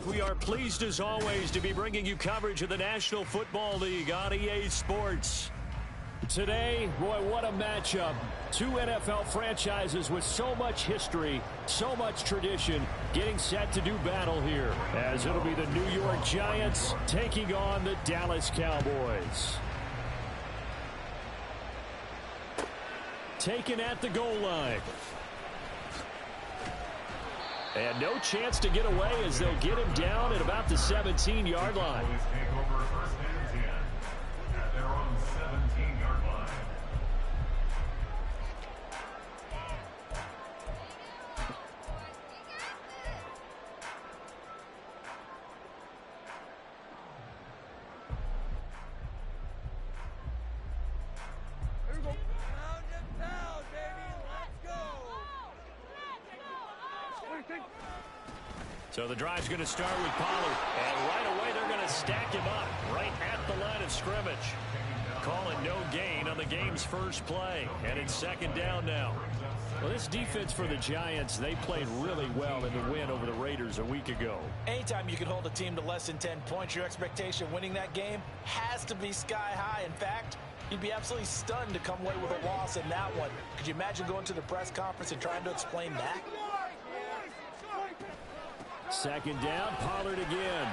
We are pleased as always to be bringing you coverage of the National Football League on EA Sports. Today, boy, what a matchup. Two NFL franchises with so much history, so much tradition, getting set to do battle here, as it'll be the New York Giants taking on the Dallas Cowboys. Taken at the goal line. And no chance to get away as they'll get him down at about the 17-yard line. So the drive's going to start with Pollard. And right away they're going to stack him up right at the line of scrimmage. Calling no gain on the game's first play. And it's second down now. Well, this defense for the Giants, they played really well in the win over the Raiders a week ago. Anytime you can hold a team to less than 10 points, your expectation of winning that game has to be sky high. In fact, you'd be absolutely stunned to come away with a loss in that one. Could you imagine going to the press conference and trying to explain that? Second down, Pollard again.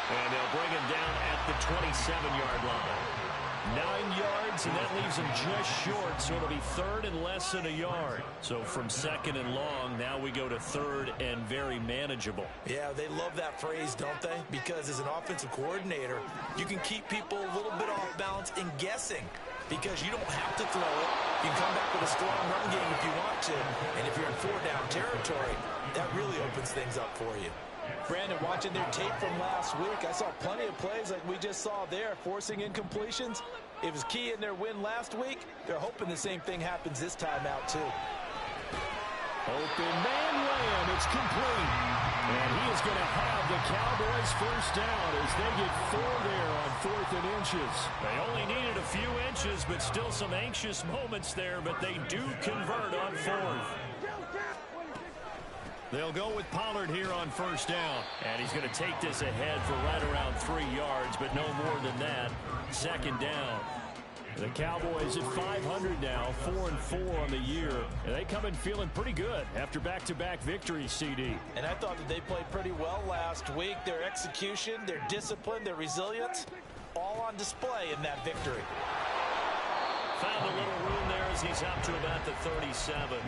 And they'll bring him down at the 27-yard line. 9 yards, and that leaves him just short, so it'll be third and less than a yard. So from second and long, now we go to third and very manageable. Yeah, they love that phrase, don't they? Because as an offensive coordinator, you can keep people a little bit off balance and guessing. Because you don't have to throw it. You can come back with a strong run game if you want to. And if you're in four-down territory, that really opens things up for you. Brandon, watching their tape from last week, I saw plenty of plays like we just saw there, forcing incompletions. It was key in their win last week. They're hoping the same thing happens this time out, too. Open man layup. It's complete. And he is going to have the Cowboys first down as they get 4 there on 4th and inches. They only needed a few inches, but still some anxious moments there, but they do convert on 4th. They'll go with Pollard here on first down. And he's going to take this ahead for right around 3 yards, but no more than that. Second down. The Cowboys at 500 now, 4-4 on the year. And they come in feeling pretty good after back-to-back victories, CD. And I thought that they played pretty well last week. Their execution, their discipline, their resilience, all on display in that victory. Found a little room there as he's up to about the 37.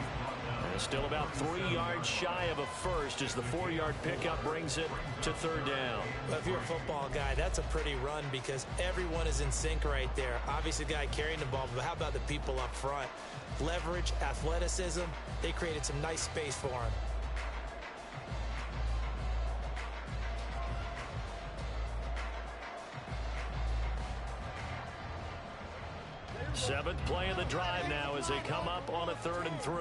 And still about 3 yards shy of a first as the 4-yard pickup brings it to third down. Well, if you're a football guy, that's a pretty run because everyone is in sync right there. Obviously, the guy carrying the ball, but how about the people up front? Leverage, athleticism, they created some nice space for him. Seventh play of the drive now as they come up on a 3rd and 3.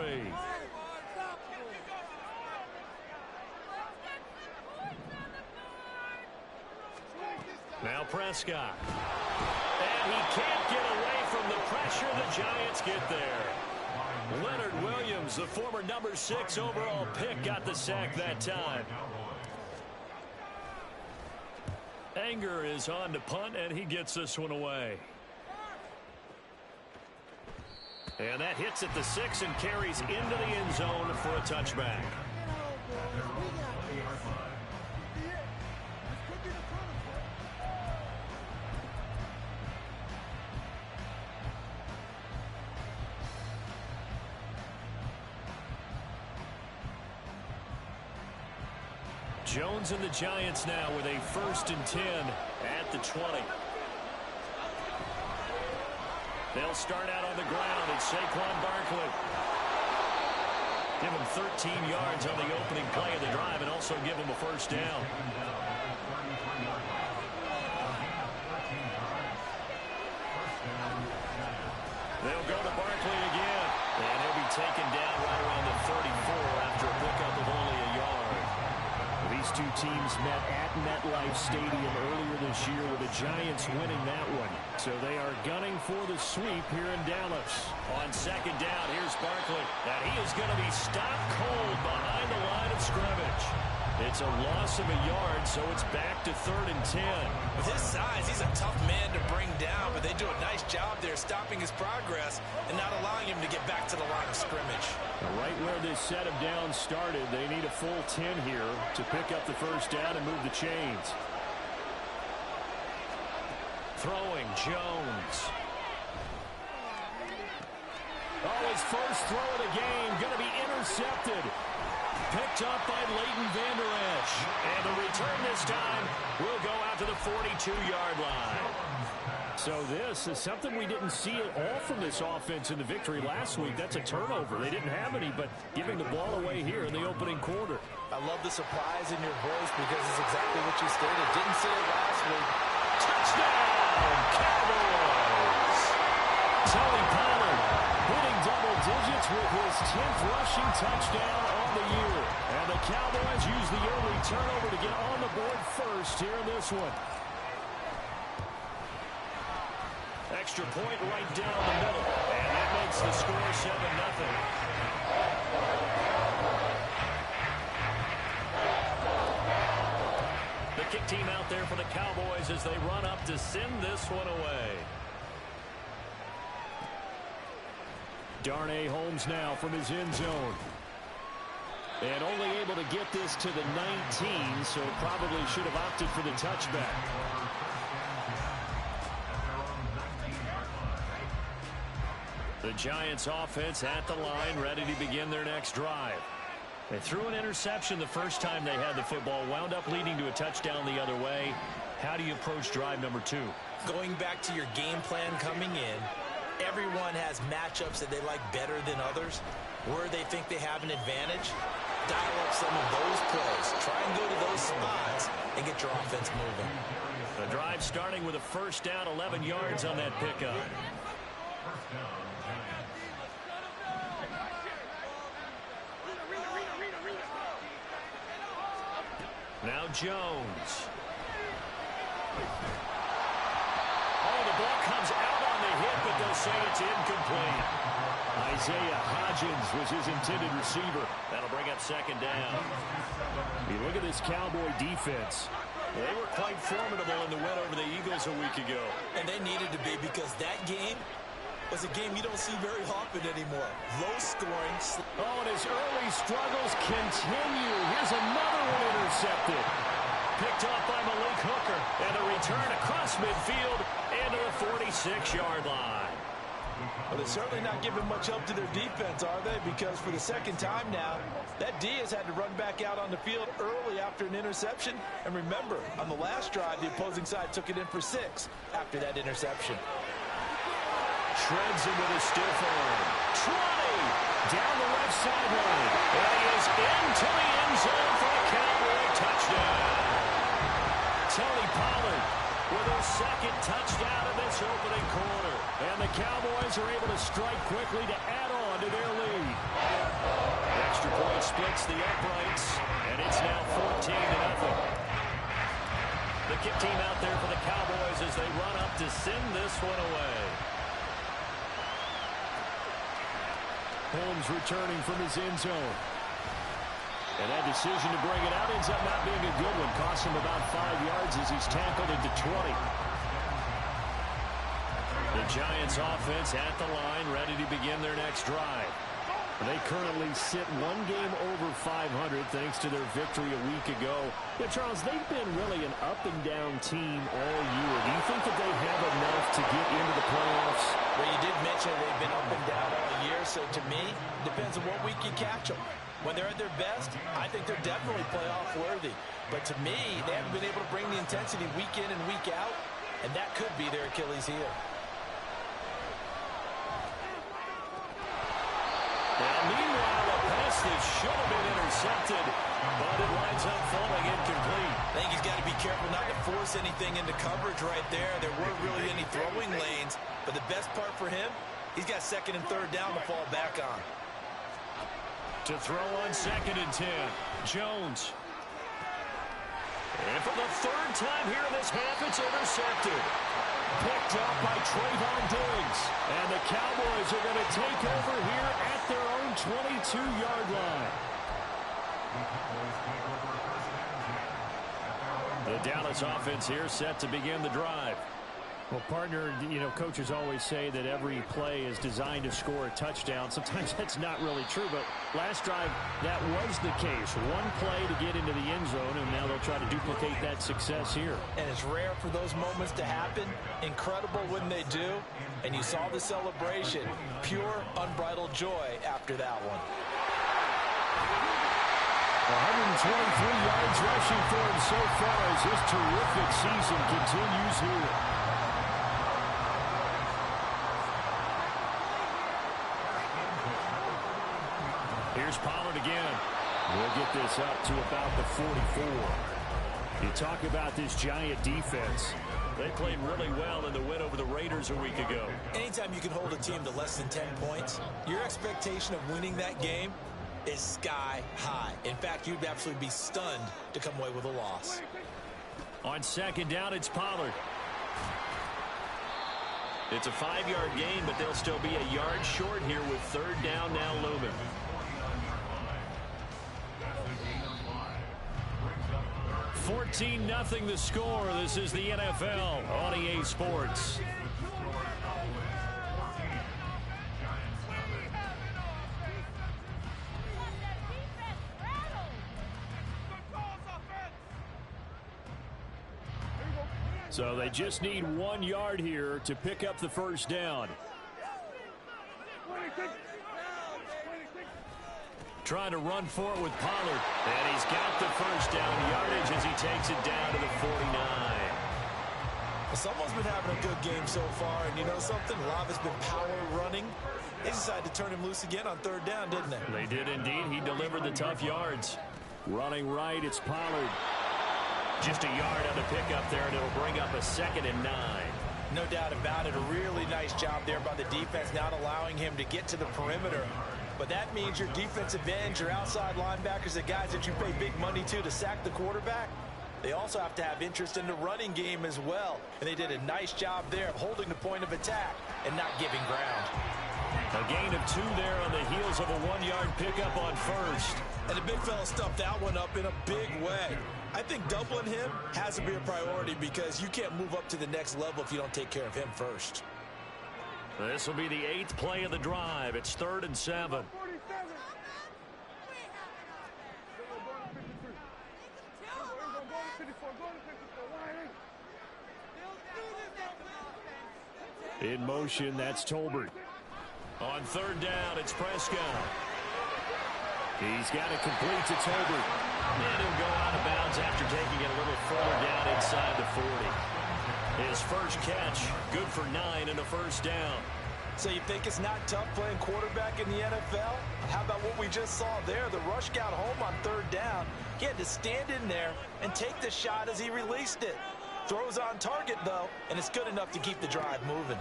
Now Prescott. And he can't get away from the pressure. The Giants get there. Leonard Williams, the former number 6 overall pick, got the sack that time. Anger is on to punt, and he gets this one away. And that hits at the 6 and carries into the end zone for a touchback. Jones and the Giants now with a 1st and 10 at the 20. They'll start out on the ground. It's Saquon Barkley. Give him 13 yards on the opening play of the drive and also give him a first down. They'll go to Barkley again. And he'll be taken down right around the 34 after a pickup of only a yard. These two teams met at MetLife Stadium earlier this year with the Giants winning that one. So they are gunning for the sweep here in Dallas. On second down, here's Barkley. And he is going to be stopped cold behind the line of scrimmage. It's a loss of a yard, so it's back to 3rd and 10. With his size, he's a tough man to bring down, but they do a nice job there stopping his progress and not allowing him to get back to the line of scrimmage. Right where this set of downs started, they need a full 10 here to pick up the first down and move the chains. Throwing, Jones. Oh, his first throw of the game, going to be intercepted. Picked up by Leighton Vander Esch. And the return this time will go out to the 42-yard line. So this is something we didn't see at all from this offense in the victory last week. That's a turnover. They didn't have any, but giving the ball away here in the opening quarter. I love the surprise in your voice because it's exactly what you stated. Didn't see it last week. Touchdown, Cowboys! Tony Pollard hitting double digits with his 10th rushing touchdown on the year. And the Cowboys use the early turnover to get on the board first here in this one. Extra point right down the middle. And that makes the score 7-0. The kick team out there for the Cowboys as they run up to send this one away. Darnay Holmes now from his end zone. And only able to get this to the 19, so probably should have opted for the touchback. The Giants offense at the line, ready to begin their next drive. They threw an interception the first time they had the football, wound up leading to a touchdown the other way. How do you approach drive number 2? Going back to your game plan coming in, everyone has matchups that they like better than others, where they think they have an advantage. Dial up some of those plays. Try and go to those spots and get your offense moving. The drive starting with a first down, 11 yards on that pickup. Now Jones. Oh, the ball comes out on the hit, but they'll say it's incomplete. Isaiah Hodgins was his intended receiver. That'll bring up second down. You look at this Cowboy defense. They were quite formidable in the win over the Eagles a week ago. And they needed to be, because that game was a game you don't see very often anymore. Low scoring. Oh, and his early struggles continue. Here's another one intercepted. Picked off by Malik Hooker. And a return across midfield into the 46-yard line. But they're certainly not giving much help to their defense, are they? Because for the second time now, that D has had to run back out on the field early after an interception. And remember, on the last drive, the opposing side took it in for 6 after that interception. Shreds him with a stiff arm. 20 down the left sideline. And he is into the end zone for a Cowboy touchdown. Tony Pollard with his second touchdown in this opening quarter. And the Cowboys are able to strike quickly to add on to their lead. The extra point splits the uprights, and it's now 14-0. The kick team out there for the Cowboys as they run up to send this one away. Holmes returning from his end zone. And that decision to bring it out ends up not being a good one. Costs him about 5 yards as he's tackled into 20. The Giants offense at the line, ready to begin their next drive. They currently sit one game over 500 thanks to their victory a week ago. Yeah, Charles, they've been really an up-and-down team all year. Do you think that they have enough to get into the playoffs? Well, you did mention they've been up and down all year, so to me, it depends on what week you catch them. When they're at their best, I think they're definitely playoff worthy. But to me, they haven't been able to bring the intensity week in and week out, and that could be their Achilles heel. Now, meanwhile, a pass that should have been intercepted, but it winds up falling incomplete. I think he's got to be careful not to force anything into coverage right there. There weren't really any throwing lanes, but the best part for him, he's got second and third down to fall back on. To throw on second and 10, Jones. And for the third time here in this half, it's intercepted. Picked up by Trayvon Diggs. And the Cowboys are going to take over here at their own 22-yard line. The Dallas offense here set to begin the drive. Well, partner, coaches always say that every play is designed to score a touchdown. Sometimes that's not really true, but last drive, that was the case. One play to get into the end zone, and now they'll try to duplicate that success here. And it's rare for those moments to happen. Incredible when they do. And you saw the celebration. Pure, unbridled joy after that one. 123 yards rushing for him so far as his terrific season continues here. Here's Pollard again. We'll get this up to about the 44. You talk about this giant defense. They played really well in the win over the Raiders a week ago. Anytime you can hold a team to less than 10 points, your expectation of winning that game is sky high. In fact, you'd absolutely be stunned to come away with a loss. On second down, it's Pollard. It's a 5-yard gain, but they'll still be a yard short here with third down now looming. 14-0 the score. This is the NFL on EA Sports. So they just need 1 yard here to pick up the first down. Trying to run for it with Pollard. And he's got the first down yardage as he takes it down to the 49. Well, someone's been having a good game so far, and you know something? A lot of it's been power running. They decided to turn him loose again on third down, didn't they? They did indeed. He delivered the tough yards. Running right, it's Pollard. Just a yard on the pickup there, and it'll bring up a 2nd and 9. No doubt about it. A really nice job there by the defense, not allowing him to get to the perimeter. But that means your defensive ends, your outside linebackers, the guys that you pay big money to sack the quarterback, they also have to have interest in the running game as well. And they did a nice job there of holding the point of attack and not giving ground. A gain of 2 there on the heels of a 1-yard pickup on first. And the big fella stuffed that one up in a big way. I think doubling him has to be a priority because you can't move up to the next level if you don't take care of him first. This will be the 8th play of the drive. It's 3rd and 7. In motion, that's Tolbert. On 3rd down, it's Prescott. He's got it complete to Tolbert. And he'll go out of bounds after taking it a little further down inside the 40. His first catch, good for 9 and a first down. So you think it's not tough playing quarterback in the NFL? How about what we just saw there? The rush got home on 3rd down. He had to stand in there and take the shot as he released it. Throws on target, though, and it's good enough to keep the drive moving.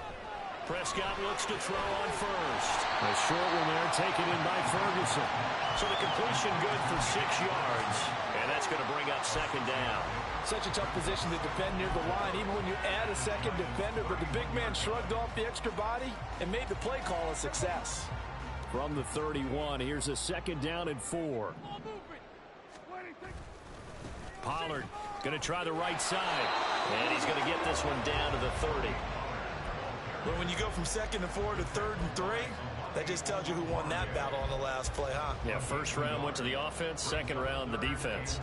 Prescott looks to throw on first. A short one there taken in by Ferguson. So the completion good for 6 yards. And that's going to bring up 2nd down. Such a tough position to defend near the line, even when you add a second defender. But the big man shrugged off the extra body and made the play call a success. From the 31, here's a 2nd down and 4. Pollard going to try the right side. And he's going to get this one down to the 30. But when you go from 2nd and 4 to 3rd and 3, that just tells you who won that battle on the last play, huh? Yeah, first round went to the offense, second round the defense.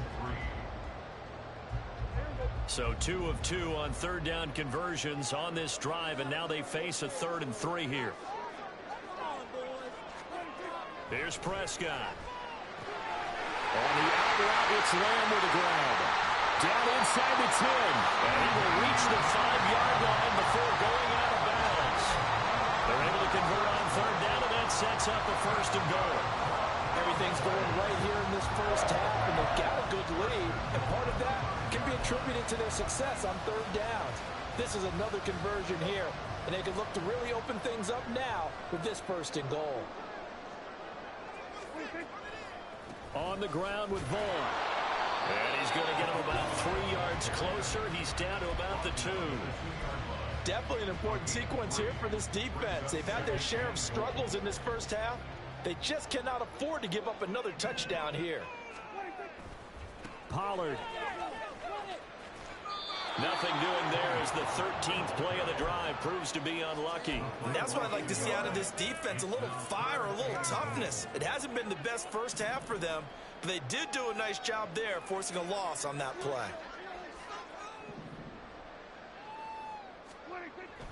So 2 of 2 on 3rd down conversions on this drive, and now they face a 3rd and 3 here. Here's Prescott. On the out route, it's Lamb with the grab. Down inside the 10, and he will reach the 5-yard line before going out of bounds. They're able to convert on 3rd down, and that sets up a 1st and goal. Everything's going right here in this first half, and they've got a good lead. And part of that can be attributed to their success on 3rd downs. This is another conversion here, and they can look to really open things up now with this 1st and goal. On the ground with Vaughn. And he's going to get him about 3 yards closer. He's down to about the 2. Definitely an important sequence here for this defense. They've had their share of struggles in this first half. They just cannot afford to give up another touchdown here. Pollard. Nothing doing there as the 13th play of the drive proves to be unlucky. And that's what I'd like to see out of this defense, a little fire, a little toughness. It hasn't been the best first half for them, but they did do a nice job there forcing a loss on that play.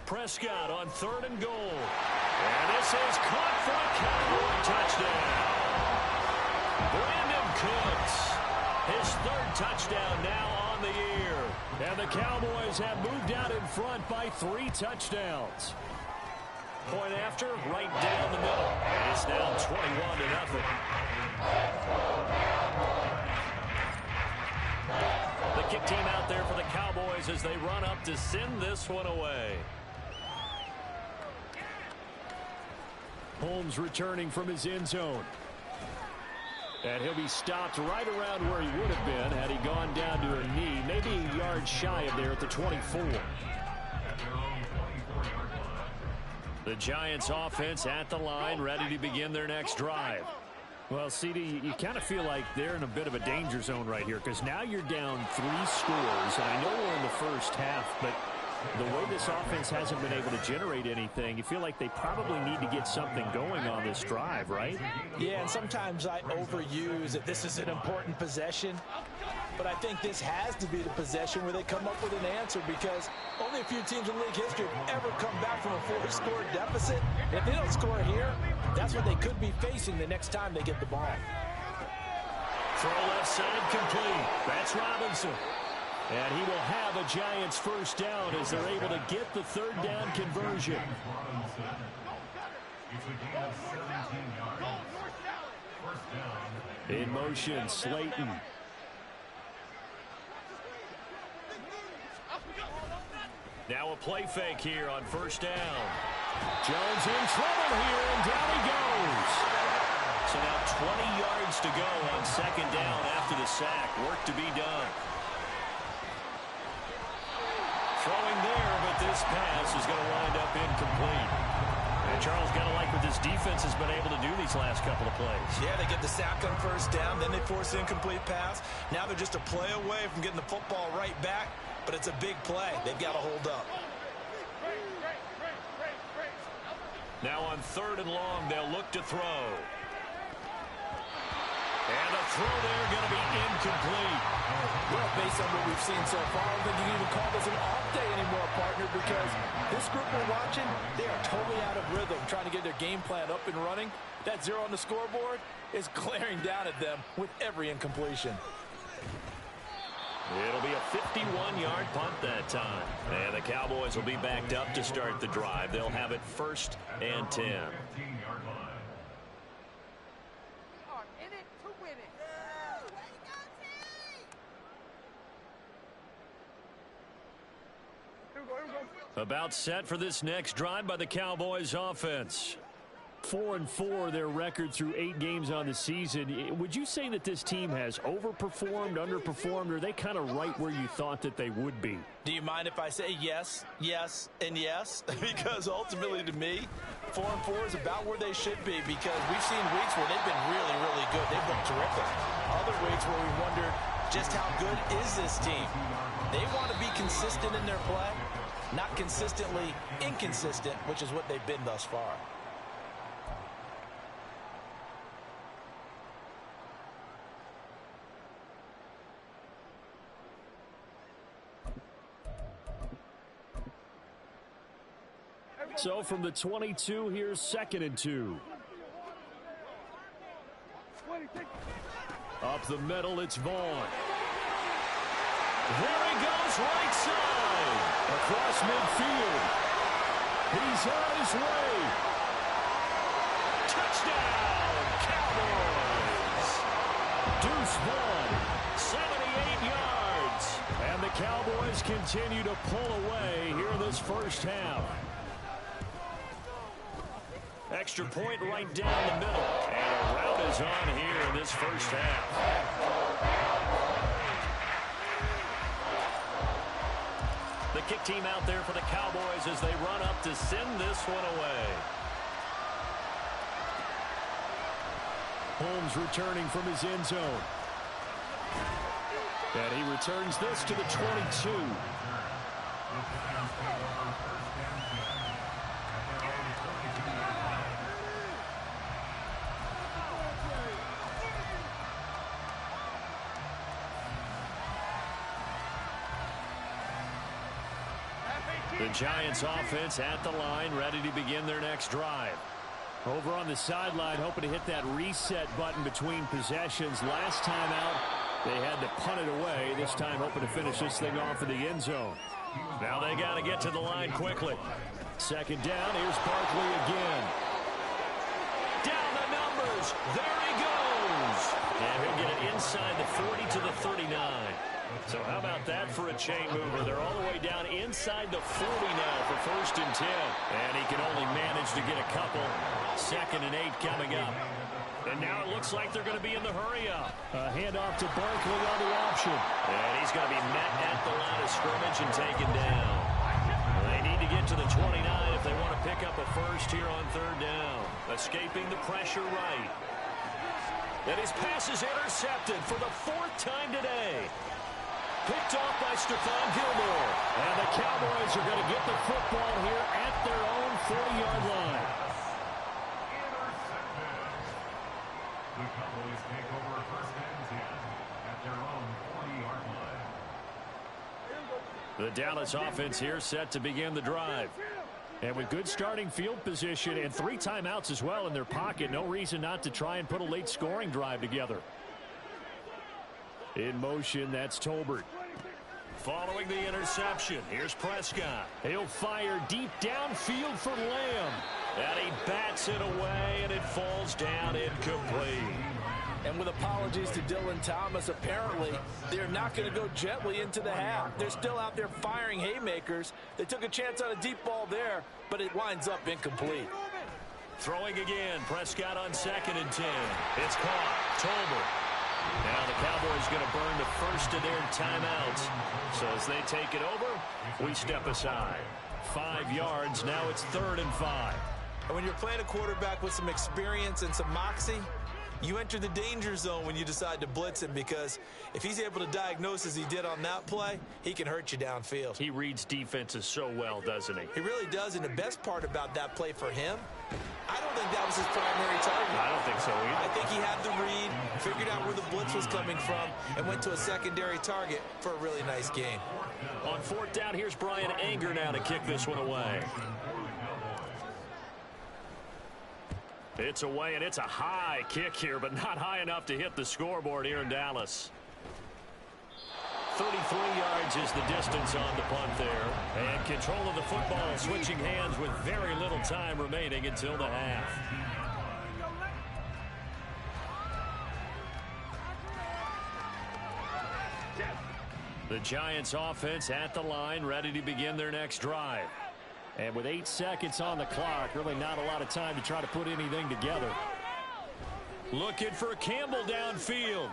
Prescott on 3rd and goal. And this is caught for a Cowboy touchdown. Brandon Cooks, his 3rd touchdown now on the year. And the Cowboys have moved out in front by 3 touchdowns. Point after, right down the middle. And it's now 21-0. The kick team out there for the Cowboys as they run up to send this one away. Holmes returning from his end zone. And he'll be stopped right around where he would have been had he gone down to a knee, maybe a yard shy of there at the 24. The Giants offense at the line, ready to begin their next drive. Well, CD, you kind of feel like they're in a bit of a danger zone right here because now you're down 3 scores, and I know we're in the first half, but the way this offense hasn't been able to generate anything, you feel like they probably need to get something going on this drive, right? Yeah, and sometimes I overuse that this is an important possession, but I think this has to be the possession where they come up with an answer because only a few teams in league history have ever come back from a 4-score deficit. If they don't score here, that's what they could be facing the next time they get the ball. Throw left side complete. That's Robinson. And he will have a Giants first down as they're able to get the 3rd down conversion. In motion, Slayton. Now a play fake here on 1st down. Jones in trouble here, and down he goes. So now 20 yards to go on 2nd down after the sack. Work to be done. Throwing there, but this pass is going to wind up incomplete. And Charles, got to like what this defense has been able to do these last couple of plays. Yeah, they get the sack on 1st down, then they force an incomplete pass. Now they're just a play away from getting the football right back, but it's a big play. They've got to hold up. Now on 3rd and long, they'll look to throw. And the throw there going to be incomplete. Well, based on what we've seen so far, I don't think you can even call this an off day anymore, partner, because this group we're watching, they are totally out of rhythm, trying to get their game plan up and running. That 0 on the scoreboard is glaring down at them with every incompletion. It'll be a 51-yard punt that time. And the Cowboys will be backed up to start the drive. They'll have it 1st and 10. About set for this next drive by the Cowboys offense. 4-4 their record through 8 games on the season. Would you say that this team has overperformed, underperformed, or are they kind of right where you thought that they would be? Do you mind if I say yes, yes, and yes? Because ultimately to me, 4-4 is about where they should be because we've seen weeks where they've been really, really good. They've looked terrific. Other weeks where we wondered just how good is this team? They want to be consistent in their play, not consistently inconsistent, which is what they've been thus far. So from the 22, here's 2nd and 2. Up the middle, it's Vaughn. There he goes, right side. Across midfield. He's on his way. Touchdown, Cowboys. Deuce Vaughn, 78 yards. And the Cowboys continue to pull away here in this first half. Extra point right down the middle. And a rout is on here in this first half. The kick team out there for the Cowboys as they run up to send this one away. Holmes returning from his end zone. And he returns this to the 22. The Giants offense at the line, ready to begin their next drive. Over on the sideline, hoping to hit that reset button between possessions. Last time out, they had to punt it away. This time, hoping to finish this thing off in the end zone. Now they got to get to the line quickly. Second down, here's Barkley again. Down the numbers. There he goes. And he'll get it inside the 40 to the 39. So how about that for a chain mover? They're all the way down inside the 40 now for 1st and 10. And he can only manage to get a couple. 2nd and 8 coming up. And now it looks like they're going to be in the hurry-up. A handoff to Barkley on the option. And he's going to be met at the line of scrimmage and taken down. They need to get to the 29 if they want to pick up a first here on 3rd down. Escaping the pressure right. And his pass is intercepted for the 4th time today. Picked off by Stephon Gilmore. And the Cowboys are going to get the football here at their own 40-yard line. The Cowboys take over 1st and 10 at their own 40-yard line. The Dallas offense here set to begin the drive. And with good starting field position and 3 timeouts as well in their pocket, no reason not to try and put a late scoring drive together. In motion, that's Tolbert. Following the interception, here's Prescott. He'll fire deep downfield for Lamb. And he bats it away, and it falls down incomplete. And with apologies to Dylan Thomas, apparently they're not going to go gently into the half. They're still out there firing haymakers. They took a chance on a deep ball there, but it winds up incomplete. Throwing again, Prescott on 2nd and 10. It's caught. Tolbert. Now the Cowboys going to burn the first of their timeouts. So as they take it over, we step aside. 5 yards, now it's 3rd and 5. And when you're playing a quarterback with some experience and some moxie, you enter the danger zone when you decide to blitz him, because if he's able to diagnose as he did on that play, he can hurt you downfield. He reads defenses so well, doesn't he? He really does, and the best part about that play for him, I don't think that was his primary target. I don't think so either. I think he had the read, figured out where the blitz was coming from, and went to a secondary target for a really nice gain. On 4th down, here's Brian Anger now to kick this one away. It's away, and it's a high kick here, but not high enough to hit the scoreboard here in Dallas. 33 yards is the distance on the punt there. And control of the football switching hands with very little time remaining until the half. The Giants offense at the line, ready to begin their next drive. And with 8 seconds on the clock, really not a lot of time to try to put anything together. Looking for Campbell downfield.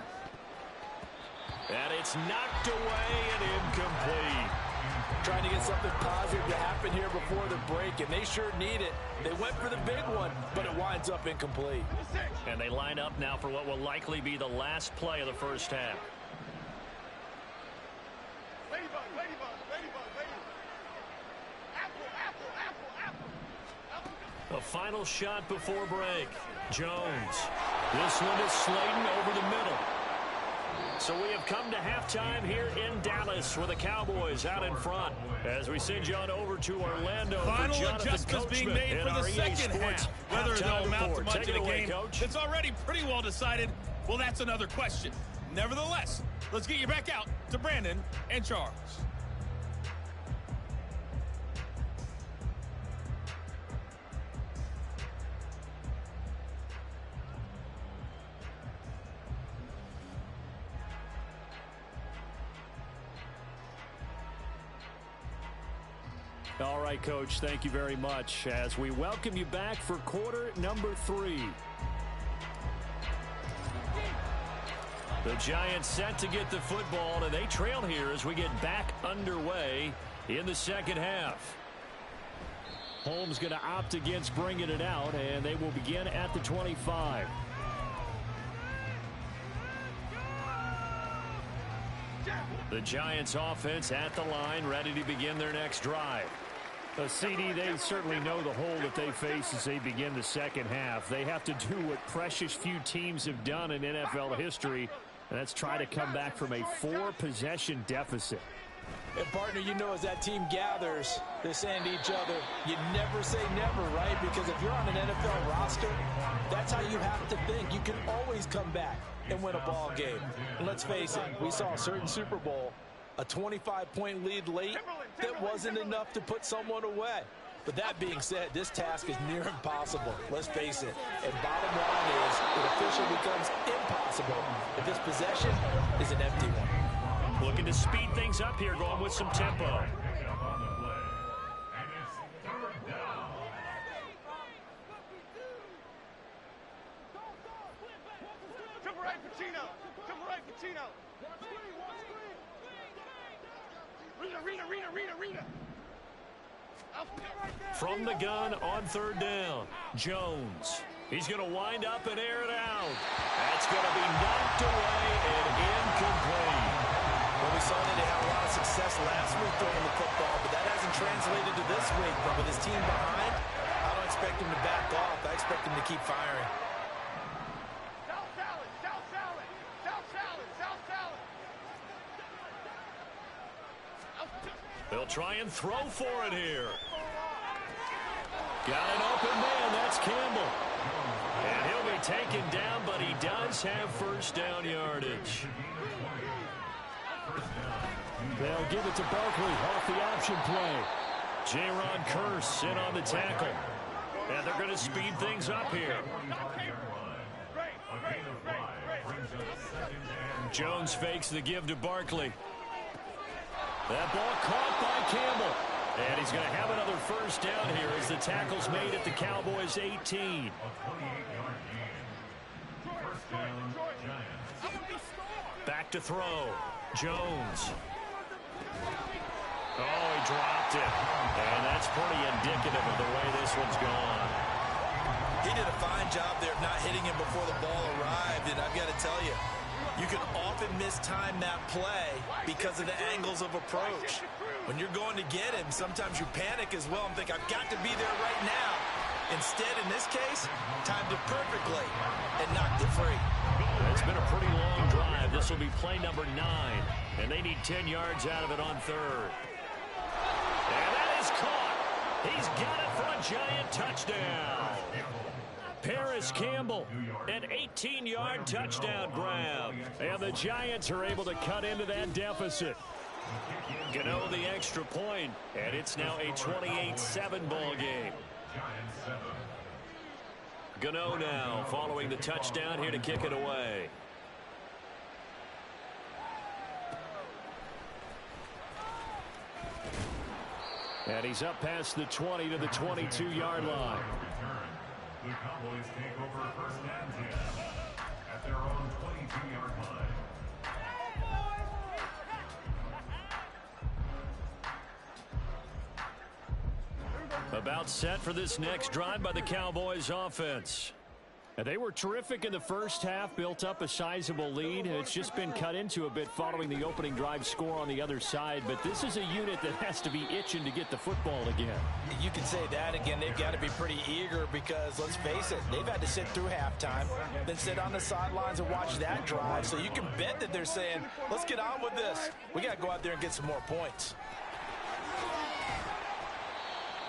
And it's knocked away and incomplete. Trying to get something positive to happen here before the break, and they sure need it. They went for the big one, but it winds up incomplete. And they line up now for what will likely be the last play of the first half. A final shot before break. Jones. This one is Slayton over the middle. So we have come to halftime here in Dallas with the Cowboys out in front. As we send you on over to Orlando. Final for Jonathan adjustments Coachman being made for the EA second Sports half. Whether they'll amount to much Take in it a away, game Coach. that's already pretty well decided, well, that's another question. Nevertheless, let's get you back out to Brandon and Charles. All right, Coach, thank you very much as we welcome you back for quarter number 3. The Giants set to get the football, and they trail here as we get back underway in the second half. Holmes going to opt against bringing it out, and they will begin at the 25. The Giants offense at the line, ready to begin their next drive. CD, they certainly know the hole that they face as they begin the second half. They have to do what precious few teams have done in NFL history, and that's try to come back from a 4-possession deficit. And, partner, you know, as that team gathers, they're saying to each other, you never say never, right? Because if you're on an NFL roster, that's how you have to think. You can always come back and win a ball game. And let's face it, we saw a certain Super Bowl, a 25-point lead late that wasn't enough to put someone away. But that being said, this task is near impossible. Let's face it. And bottom line is, it officially becomes impossible if this possession is an empty one. Looking to speed things up here, going with some tempo. From the gun on third down, Jones. He's going to wind up and air it out. That's going to be knocked away and incomplete. Well, we saw that they had a lot of success last week throwing the football, but that hasn't translated to this week. But with his team behind, I don't expect him to back off. I expect him to keep firing. They'll try and throw for it here. Got an open man. That's Campbell. And he'll be taken down, but he does have first down yardage. They'll give it to Barkley off the option play. J-Ron Curse in on the tackle. And they're going to speed things up here. Jones fakes the give to Barkley. That ball caught by Campbell. And he's going to have another first down here as the tackle's made at the Cowboys' 18. Back to throw. Jones. Oh, he dropped it. And that's pretty indicative of the way this one's gone. He did a fine job there of not hitting him before the ball arrived. And I've got to tell you, you can often mistime that play because of the angles of approach. When you're going to get him, sometimes you panic as well and think, I've got to be there right now. Instead, in this case, timed it perfectly and knocked it free. It's been a pretty long drive. This will be play number 9, and they need 10 yards out of it on third. And that is caught. He's got it for a Giant touchdown. Paris Campbell, an 18-yard touchdown grab. And the Giants are able to cut into that deficit. Gano the extra point, and it's now a 28-7 ball game. Gano now following the touchdown here to kick it away. And he's up past the 20 to the 22-yard line. The Cowboys take over first and 10 at their own 22-yard line. About set for this next drive by the Cowboys offense. And they were terrific in the first half, built up a sizable lead. It's just been cut into a bit following the opening drive score on the other side. But this is a unit that has to be itching to get the football again. You can say that again. They've got to be pretty eager because, let's face it, they've had to sit through halftime, then sit on the sidelines and watch that drive. So you can bet that they're saying, let's get on with this. We got to go out there and get some more points.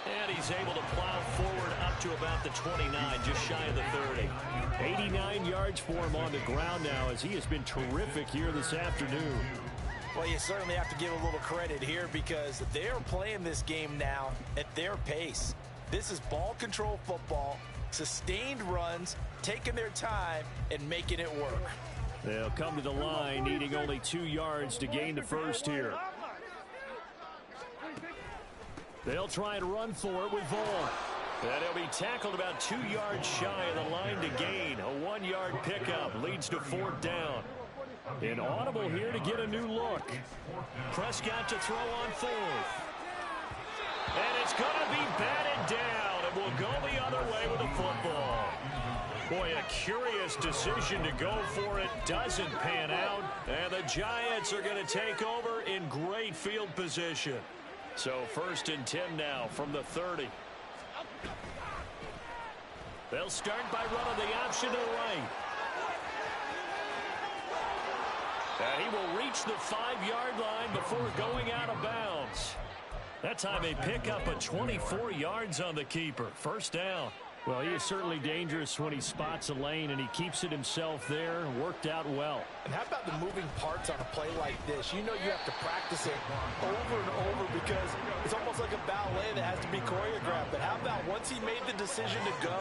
And he's able to plow forward up to about the 29, just shy of the 30. 89 yards for him on the ground now as he has been terrific here this afternoon. Well, you certainly have to give a little credit here because they're playing this game now at their pace. This is ball control football, sustained runs, taking their time and making it work. They'll come to the line needing only 2 yards to gain the first here. They'll try and run for it with Vaughn. And he'll be tackled about 2 yards shy of the line to gain. A 1-yard pickup leads to 4th down. Inaudible here to get a new look. Prescott to throw on 4th. And it's going to be batted down. And will go the other way with the football. Boy, a curious decision to go for it. Doesn't pan out. And the Giants are going to take over in great field position. So 1st and 10 now from the 30. They'll start by running the option to the right. And he will reach the 5-yard line before going out of bounds. That time they pick up a 24 yards on the keeper. 1st down. Well, he is certainly dangerous when he spots a lane, and he keeps it himself there. Worked out well. And how about the moving parts on a play like this? You know you have to practice it over and over because it's almost like a ballet that has to be choreographed. But how about once he made the decision to go,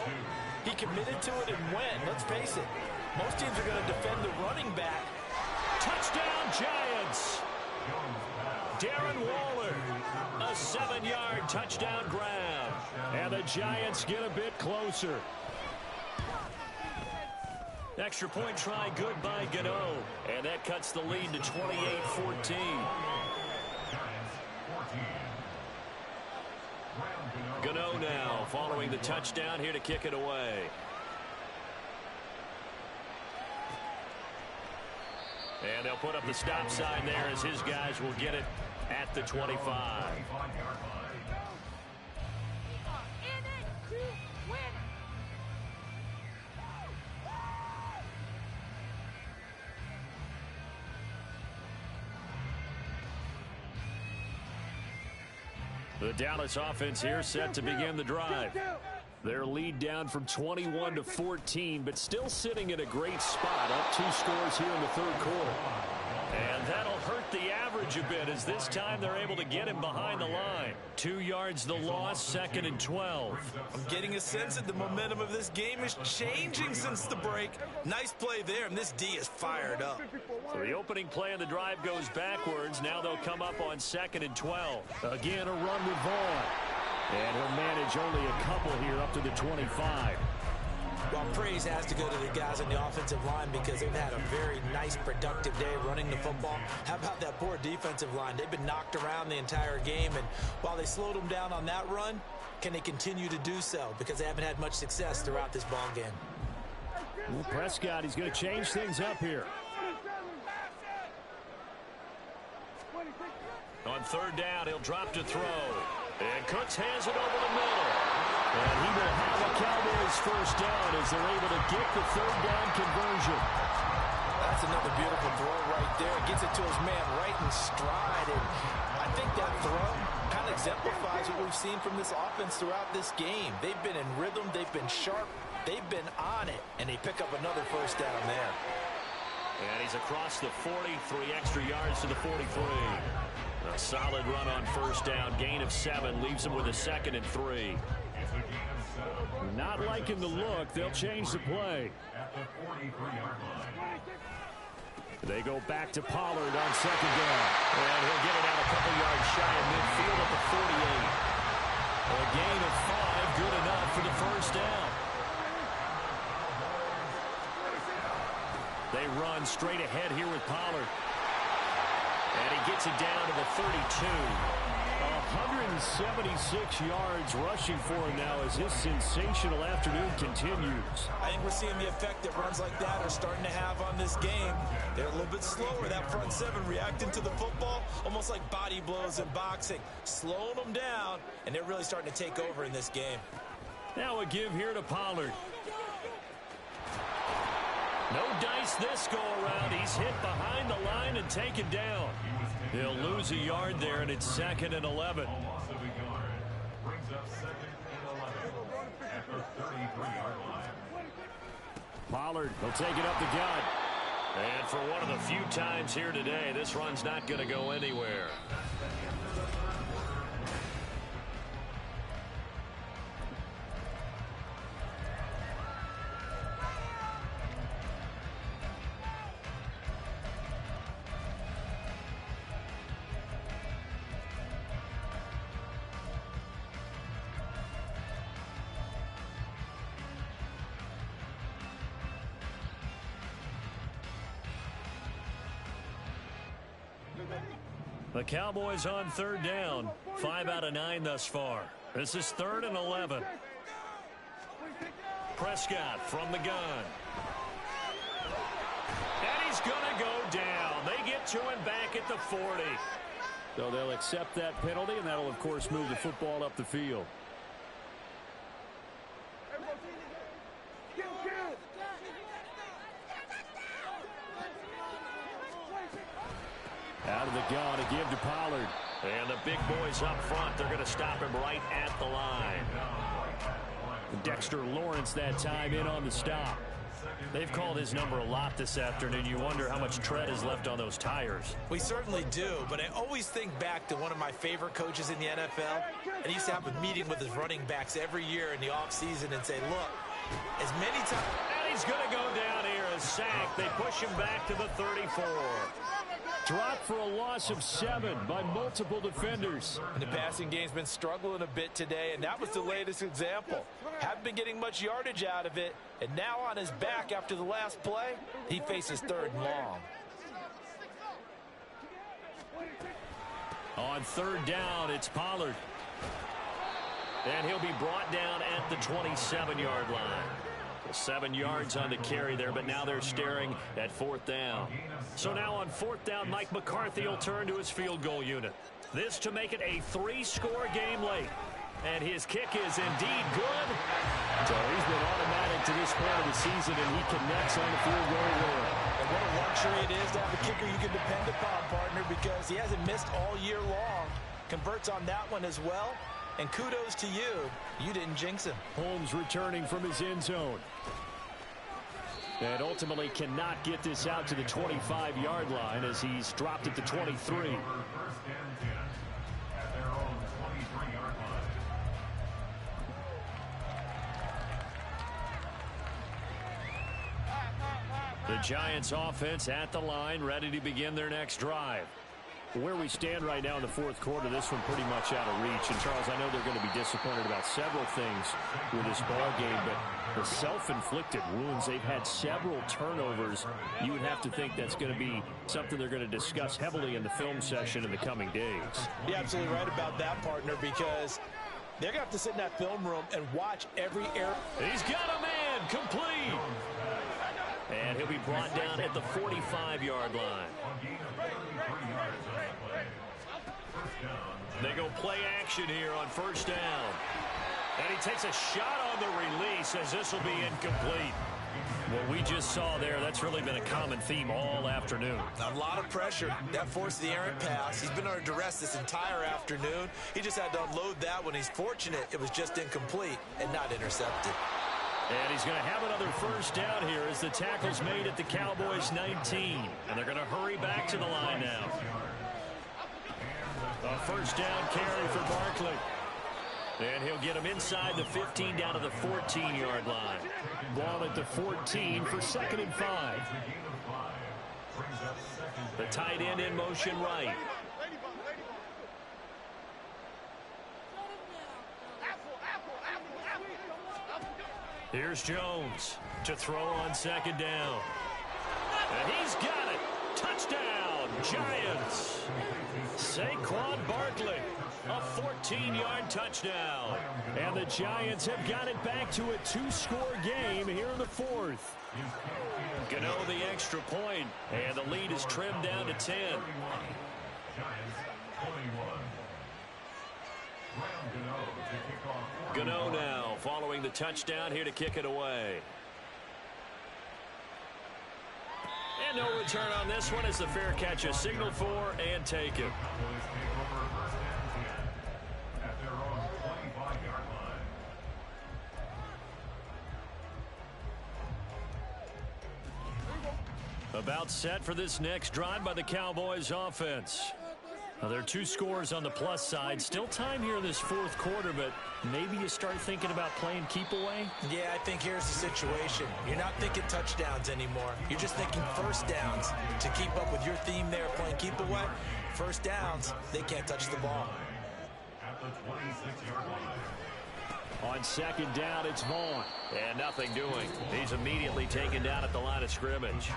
he committed to it and went. Let's face it, most teams are going to defend the running back. Touchdown, Giants! Darren Waller, a 7-yard touchdown grab. And the Giants get a bit closer. Extra point try good by Gano. And that cuts the lead to 28-14. Gano now following the touchdown here to kick it away. And they'll put up the stop sign there as his guys will get it at the 25. The Dallas offense here set to begin the drive. Their lead down from 21 to 14, but still sitting in a great spot, up 2 scores here in the 3rd quarter. And that'll hurt the average a bit as this time they're able to get him behind the line. 2 yards the loss, 2nd and 12. I'm getting a sense that the momentum of this game is changing since the break. Nice play there, and this D is fired up. So the opening play of the drive goes backwards. Now they'll come up on 2nd and 12. Again, a run with Vaughn. And he'll manage only a couple here up to the 25. Well, praise has to go to the guys on the offensive line because they've had a very nice, productive day running the football. How about that poor defensive line? They've been knocked around the entire game, and while they slowed them down on that run, can they continue to do so? Because they haven't had much success throughout this ball game. Well, Prescott, he's going to change things up here. On 3rd down, he'll drop to throw. And Cooks hands it over the middle. And he will have a Cowboys 1st down as they're able to get the 3rd down conversion. That's another beautiful throw right there. Gets it to his man right in stride. And I think that throw kind of exemplifies what we've seen from this offense throughout this game. They've been in rhythm. They've been sharp. They've been on it. And they pick up another 1st down there. And he's across the 40, 3 extra yards to the 43. A solid run on 1st down. Gain of 7 leaves him with a 2nd and 3. Not liking the look. They'll change the play. They go back to Pollard on 2nd down. And he'll get it out a couple yards shy of midfield at the 48. A gain of 5, good enough for the 1st down. They run straight ahead here with Pollard. And he gets it down to the 32. 176 yards rushing for him now as his sensational afternoon continues. I think we're seeing the effect that runs like that are starting to have on this game. They're a little bit slower, that front 7 reacting to the football, almost like body blows in boxing, slowing them down, and they're really starting to take over in this game. Now a give here to Pollard. No dice this go around. He's hit behind the line and taken down. He'll lose a yard there, and it's 2nd and 11. Pollard will take it up the gut. And for one of the few times here today, this run's not going to go anywhere. The Cowboys on 3rd down. 5 out of 9 thus far. This is 3rd and 11. Prescott from the gun. And he's going to go down. They get to him back at the 40. So they'll accept that penalty, and that'll, of course, move the football up the field. Out of the gun to give to Pollard. And the big boys up front, they're going to stop him right at the line. Dexter Lawrence that time in on the stop. They've called his number a lot this afternoon. You wonder how much tread is left on those tires. We certainly do, but I always think back to one of my favorite coaches in the NFL. And he used to have a meeting with his running backs every year in the offseason and say, look, as many times... And he's going to go down here, a sack. They push him back to the 34. Dropped for a loss of 7 by multiple defenders. And the passing game's been struggling a bit today, and that was the latest example. Haven't been getting much yardage out of it, and now on his back after the last play, he faces 3rd and long. On 3rd down, it's Pollard. And he'll be brought down at the 27-yard line. 7 yards on the carry there, but now they're staring at 4th down. So now on 4th down, Mike McCarthy will turn to his field goal unit. This to make it a 3-score game late. And his kick is indeed good. So he's been automatic to this point of the season, and he connects on the field goal well. And what a luxury it is to have a kicker you can depend upon, partner, because he hasn't missed all year long. Converts on that one as well. And kudos to you. You didn't jinx him. Holmes returning from his end zone. And ultimately cannot get this out to the 25-yard line as he's dropped at the 23. The Giants offense at the line, ready to begin their next drive. Where we stand right now in the 4th quarter, this one pretty much out of reach. And, Charles, I know they're going to be disappointed about several things with this ball game, but the self-inflicted wounds, they've had several turnovers. You would have to think that's going to be something they're going to discuss heavily in the film session in the coming days. You're absolutely right about that, partner, because they're going to have to sit in that film room and watch every error. He's got a man complete. And he'll be brought down at the 45-yard line. They go play action here on 1st down. And he takes a shot on the release as this will be incomplete. What we just saw there, that's really been a common theme all afternoon. A lot of pressure. That forced the errant pass. He's been under duress this entire afternoon. He just had to unload that when he's fortunate it was just incomplete and not intercepted. And he's going to have another 1st down here as the tackle's made at the Cowboys' 19. And they're going to hurry back to the line now. A 1st down carry for Barkley. And he'll get him inside the 15 down to the 14-yard line. Ball at the 14 for 2nd and 5. The tight end in motion right. Here's Jones to throw on 2nd down. And he's got it. Touchdown, Giants. Saquon Barkley, a 14-yard touchdown. And the Giants have got it back to a 2-score game here in the 4th. Gano the extra point, and the lead is trimmed down to 10. Gano now following the touchdown here to kick it away. And no return on this one as the fair catch is signaled for and taken. About set for this next drive by the Cowboys offense. Now, there are 2 scores on the plus side. Still time here in this 4th quarter, but maybe you start thinking about playing keep away? Yeah, I think here's the situation. You're not thinking touchdowns anymore. You're just thinking 1st downs. To keep up with your theme there, playing keep away, 1st downs, they can't touch the ball. On 2nd down, it's Vaughn. And nothing doing. He's immediately taken down at the line of scrimmage.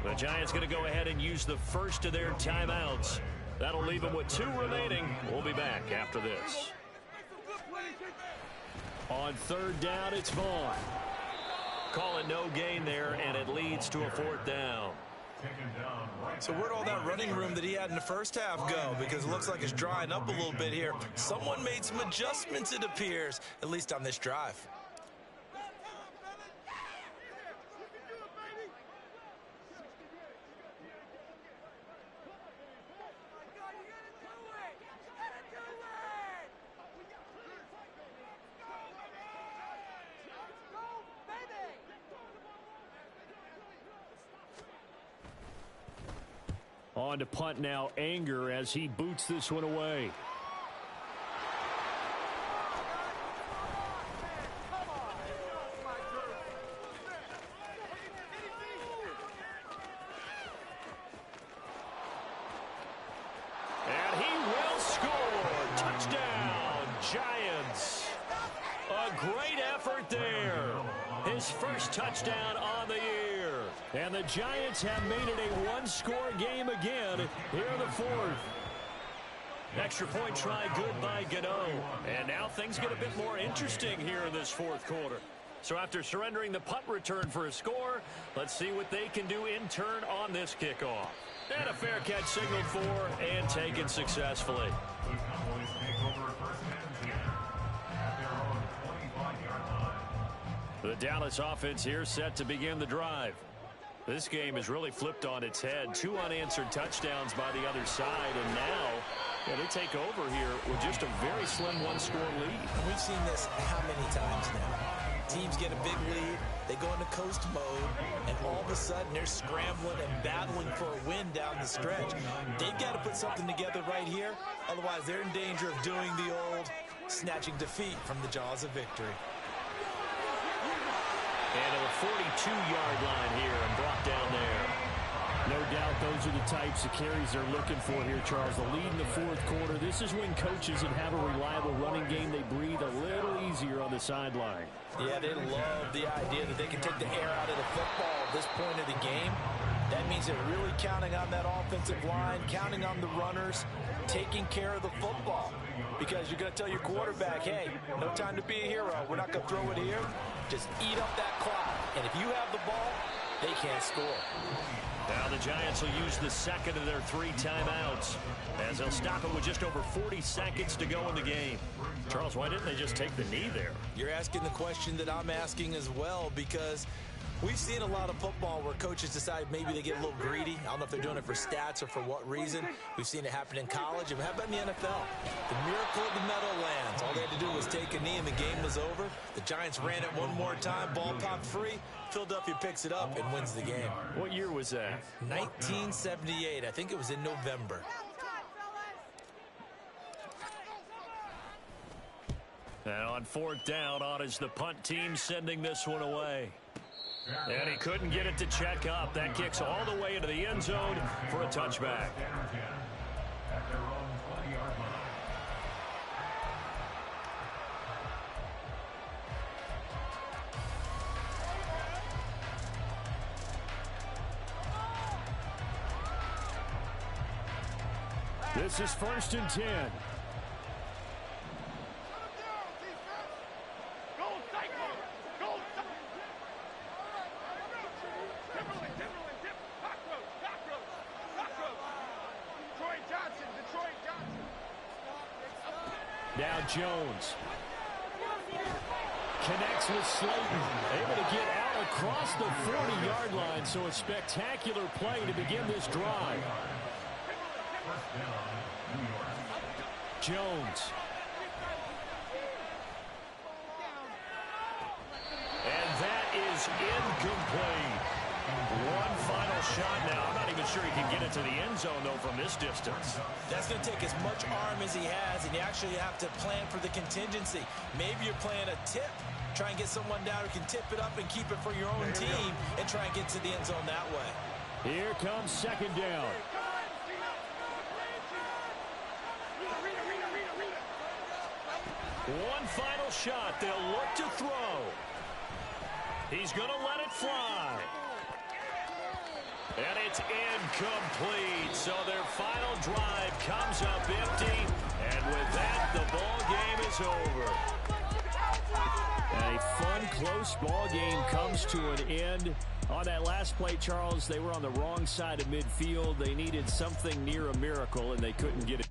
The Giants going to go ahead and use the first of their timeouts. That'll leave them with 2 remaining. We'll be back after this. On third down, it's Vaughn. Call it no gain there, and it leads to a fourth down. So where'd all that running room that he had in the first half go? Because it looks like it's drying up a little bit here. Someone made some adjustments, it appears, at least on this drive. On to punt now, Anger, as he boots this one away. And he will score. Touchdown, Giants. A great effort there. His first touchdown on the year. And the Giants have made it a one-score game again here in the fourth. Extra point try good by Gano. And now things get a bit more interesting here in this fourth quarter. So after surrendering the punt return for a score, let's see what they can do in turn on this kickoff. And a fair catch signaled for and taken successfully. The Cowboys take over first and 10 at their own 25-yard line. The Dallas offense here set to begin the drive. This game is really flipped on its head. 2 unanswered touchdowns by the other side, and now they take over here with just a very slim one-score lead. And we've seen this how many times now? Teams get a big lead, they go into coast mode, and all of a sudden they're scrambling and battling for a win down the stretch. They've got to put something together right here, otherwise they're in danger of doing the old snatching defeat from the jaws of victory. And a 42-yard line here and brought down there. No doubt those are the types of carries they're looking for here, Charles. The lead in the fourth quarter. This is when coaches that have a reliable running game, they breathe a little easier on the sideline. Yeah, they love the idea that they can take the air out of the football at this point of the game. That means they're really counting on that offensive line, counting on the runners, taking care of the football. Because you're going to tell your quarterback, hey, no time to be a hero. We're not going to throw it here. Just eat up that clock. And if you have the ball, they can't score. Now the Giants will use the second of their 3 timeouts, as they'll stop it with just over 40 seconds to go in the game. Charles, why didn't they just take the knee there? You're asking the question that I'm asking as well, because we've seen a lot of football where coaches decide maybe they get a little greedy. I don't know if they're doing it for stats or for what reason. We've seen it happen in college. And how about in the NFL? The miracle of the Meadowlands. All they had to do was take a knee and the game was over. The Giants ran it one more time. Ball popped free. Philadelphia picks it up and wins the game. What year was that? 1978. I think it was in November. And on fourth down, on is the punt team sending this one away. And he couldn't get it to check up. That kicks all the way into the end zone for a touchback. At their own 20-yard line. This is 1st and 10. Now Jones connects with Slayton, able to get out across the 40-yard line, so a spectacular play to begin this drive. Jones. And that is incomplete. One final shot now. I'm not even sure he can get it to the end zone, though, from this distance. That's going to take as much arm as he has, and you actually have to plan for the contingency. Maybe you're playing a tip. Try and get someone down who can tip it up and keep it for your own team and try and get to the end zone that way. Here comes second down. One final shot. They'll look to throw. He's going to let it fly. And it's incomplete. So their final drive comes up empty. And with that, the ball game is over. a fun, close ball game comes to an end. On that last play, Charles, they were on the wrong side of midfield. They needed something near a miracle, and they couldn't get it.